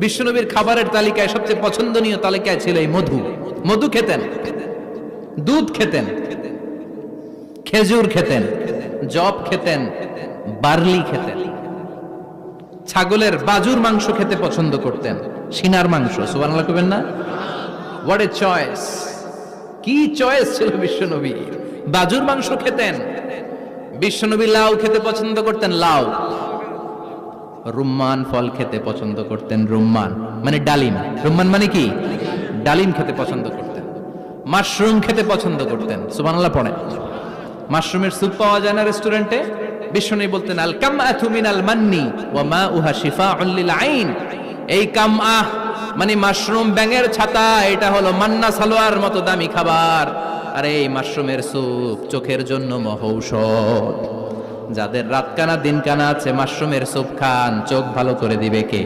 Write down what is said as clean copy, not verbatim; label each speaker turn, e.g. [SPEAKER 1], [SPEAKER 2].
[SPEAKER 1] বিশ্বনবীর খাবারের তালিকায় সবচেয়ে পছন্দনীয় তালিকায় ছিল এই মধু। মধু খেতেন, দুধ খেতেন, খেজুর খেতেন, জব খেতেন, বার্লি খেতেন, ছাগলের বাজুর মাংস খেতে পছন্দ করতেন, সিনার মাংস। সুবহানাল্লাহ কইবেন না? What a choice! কি চয়েস ছিল বিশ্বনবীর! বাজুর মাংস খেতেন। বিশ্বনবী লাউ খেতে পছন্দ করতেন, লাউ। রুম্মান ফল খেতে পছন্দ করতেন, রুম্মান মানে ডালিম। রুম্মান মানে কি? ডালিম খেতে পছন্দ করতেন। মাশরুম খেতে পছন্দ করতেন। সুবহানাল্লাহ পড়েন। মাশরুমের স্যুপ পাওয়া যায় না রেস্টুরেন্টে? বিশ্বনবী বলতেন, আল কামআতু মিনাল মান্নি ওয়া মাউহা শিফাউন লিল আইন। এই কামআহ মানে মাশরুম, ব্যাঙের ছাতা, এটা হলো মান্না সালোয়ার মতো দামি খাবার। আর এই মাশরুমের স্যুপ চোখের জন্য মহৌষধ। যাদের রাত কানা দিন কানা আছে, মাশরুমের স্যুপ খান, চোখ ভালো করে দিবে কে?